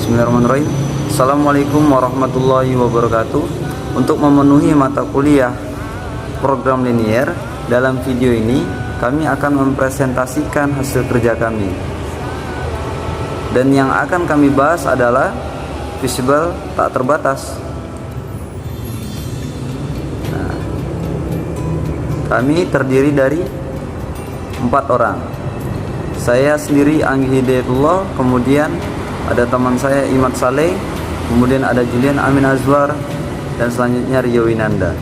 Bismillahirrahmanirrahim. Assalamualaikum warahmatullahi wabarakatuh. Untuk memenuhi mata kuliah program linier, dalam video ini kami akan mempresentasikan hasil kerja kami. Dan yang akan kami bahas adalah visible tak terbatas. Nah, kami terdiri dari 4 orang. Saya sendiri Anggi Hidayatullah, kemudian ada teman saya Imad Saleh, kemudian ada Julian Amin Azwar, dan selanjutnya Rio Winanda.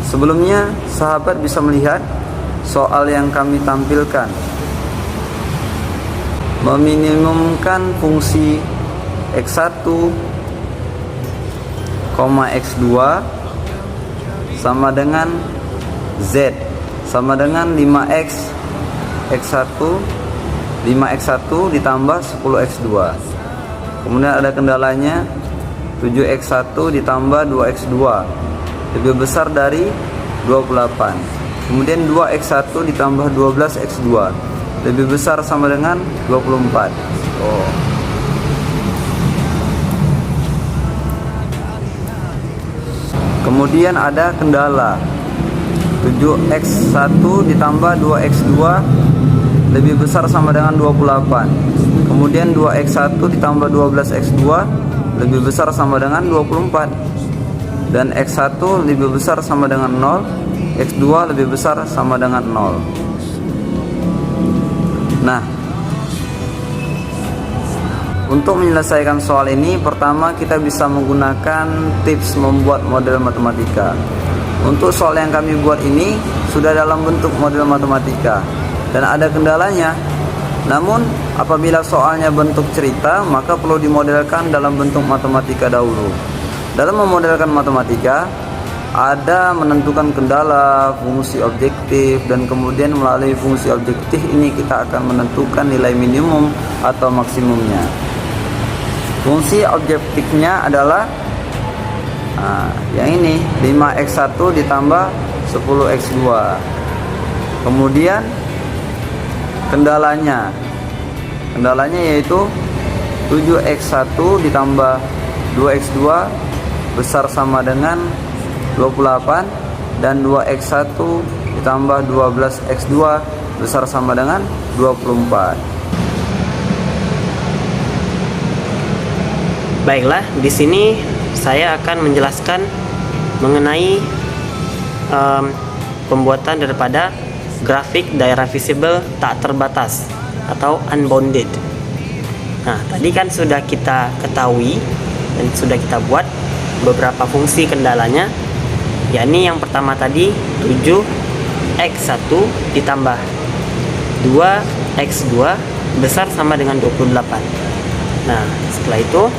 Sebelumnya, sahabat bisa melihat soal yang kami tampilkan. Meminimumkan fungsi X1, X2 sama dengan Z sama dengan 5X X1 5X1 ditambah 10X2. Kemudian ada kendalanya 7X1 ditambah 2X2 lebih besar dari 28. Kemudian 2X1 ditambah 12X2 lebih besar sama dengan 24. Kemudian ada kendala 7X1 ditambah 2X2 lebih besar sama dengan 28. Kemudian 2X1 ditambah 12X2 lebih besar sama dengan 24. Dan X1 lebih besar sama dengan 0, X2 lebih besar sama dengan 0. Nah, untuk menyelesaikan soal ini, pertama kita bisa menggunakan tips membuat model matematika. Untuk soal yang kami buat ini sudah dalam bentuk model matematika dan ada kendalanya. Namun apabila soalnya bentuk cerita, maka perlu dimodelkan dalam bentuk matematika dahulu. Dalam memodelkan matematika, ada menentukan kendala, fungsi objektif, dan kemudian melalui fungsi objektif ini kita akan menentukan nilai minimum atau maksimumnya. Fungsi objektifnya adalah yang ini 5X1 ditambah 10X2. Kemudian kendalanya yaitu 7X1 ditambah 2X2 besar sama dengan 28 dan 2X1 ditambah 12X2 besar sama dengan 24. Baiklah, di sini saya akan menjelaskan mengenai pembuatan daripada grafik daerah visible tak terbatas atau unbounded. Nah, tadi kan sudah kita ketahui dan sudah kita buat beberapa fungsi kendalanya, yakni yang pertama tadi 7X1 ditambah 2X2 besar sama dengan 28. Nah, setelah itu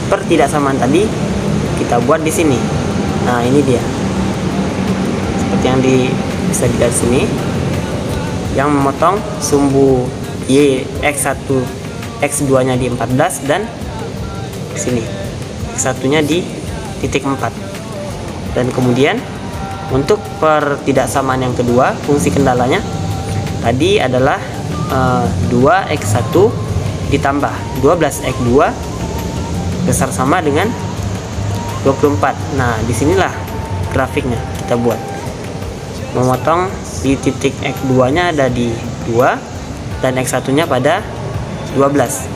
pertidaksamaan tadi kita buat di sini. Nah, ini dia. Seperti yang bisa dilihat sini. Yang memotong sumbu Y X1 X2-nya di 14 dan sini X1-nya di titik 4. Dan kemudian untuk pertidaksamaan yang kedua, fungsi kendalanya tadi adalah 2X1 ditambah 12X2 besar sama dengan 24. Nah, disinilah grafiknya kita buat. Memotong di titik X2-nya ada di 2 dan X1-nya pada 12.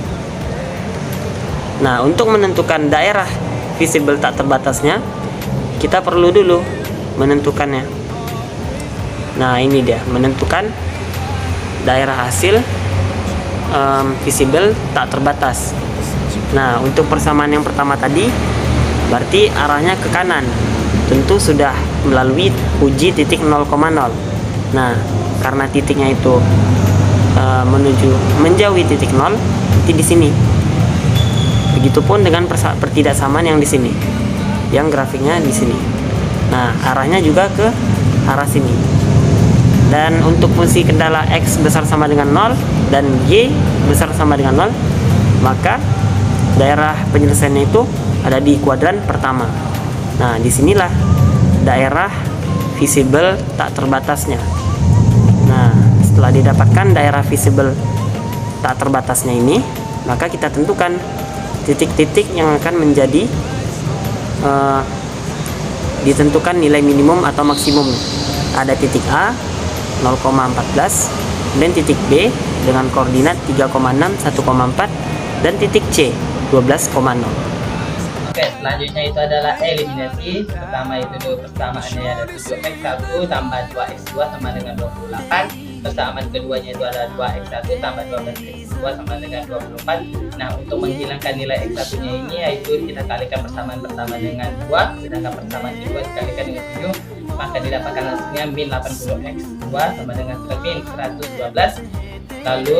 Nah, untuk menentukan daerah visible tak terbatasnya, kita perlu dulu menentukannya. Nah, ini dia, menentukan daerah hasil visible tak terbatas. Nah, untuk persamaan yang pertama tadi berarti arahnya ke kanan, tentu sudah melalui uji titik 0,0. Nah, karena titiknya itu menjauhi titik 0, nanti di sini. Begitupun dengan pertidaksamaan yang di sini, yang grafiknya di sini. Nah, arahnya juga ke arah sini. Dan untuk fungsi kendala X besar sama dengan 0 dan Y besar sama dengan 0, maka daerah penyelesaiannya itu ada di kuadran pertama. Nah, disinilah daerah visible tak terbatasnya. Nah, setelah didapatkan daerah visible tak terbatasnya ini, maka kita tentukan titik-titik yang akan menjadi ditentukan nilai minimum atau maksimum. Ada titik A 0,14, dan titik B dengan koordinat 3,6, 1,4, dan titik C 12,0. Oke, selanjutnya itu adalah eliminasi. Pertama itu dulu persamaannya ada 7x1 tambah 2x2 sama dengan 28. Persamaan keduanya itu adalah 2x1 tambah 12x2 sama dengan 24. Nah, untuk menghilangkan nilai x1 nya ini yaitu kita kalikan persamaan pertama dengan 2, sedangkan persamaan kedua dikalikan dengan 7, maka didapatkan hasilnya min 80x2 sama dengan min 112. Lalu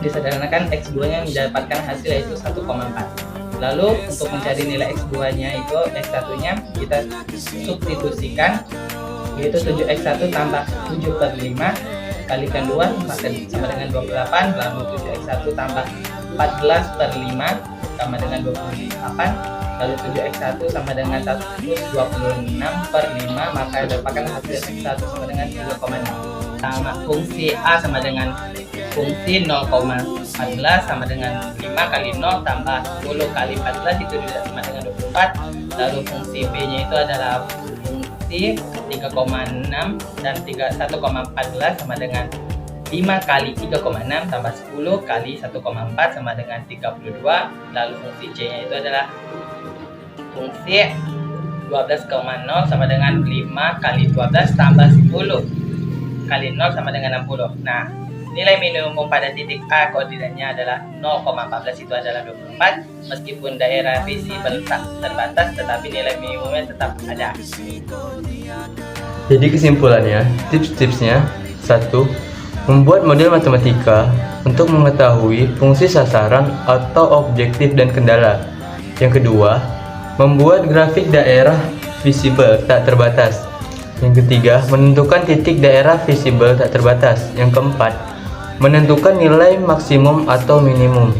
disederhanakan x2 nya mendapatkan hasil yaitu 1,4. Lalu untuk mencari nilai x2 nya itu x1 nya kita substitusikan, yaitu 7x1 tambah 7 per 5 kalikan 2 maka sama dengan 28. Lalu 7x1 tambah 14 per 5 sama dengan 28. Lalu 7x1 sama dengan 126 per 5 maka dapatkan hasil x1 sama dengan 3,6. Sama fungsi A sama dengan fungsi 0,14 sama dengan 5 kali 0 tambah 10 kali 14 itu juga sama dengan 24. Lalu fungsi B nya itu adalah fungsi 3,6 dan 1,14 sama dengan 5 kali 3,6 tambah 10 kali 1,4 sama dengan 32. Lalu fungsi C nya itu adalah fungsi 12,0 sama dengan 5 kali 12 tambah 10 kali 0 sama dengan 60. Nah, nilai minimum pada titik A koordinatnya adalah 0,14 itu adalah 24. Meskipun daerah visible tak terbatas, tetapi nilai minimumnya tetap ada. Jadi kesimpulannya, tips-tipsnya: 1. Membuat model matematika untuk mengetahui fungsi sasaran atau objektif dan kendala. Yang kedua, membuat grafik daerah visible tak terbatas. Yang ketiga, menentukan titik daerah visible tak terbatas. Yang keempat, menentukan nilai maksimum atau minimum.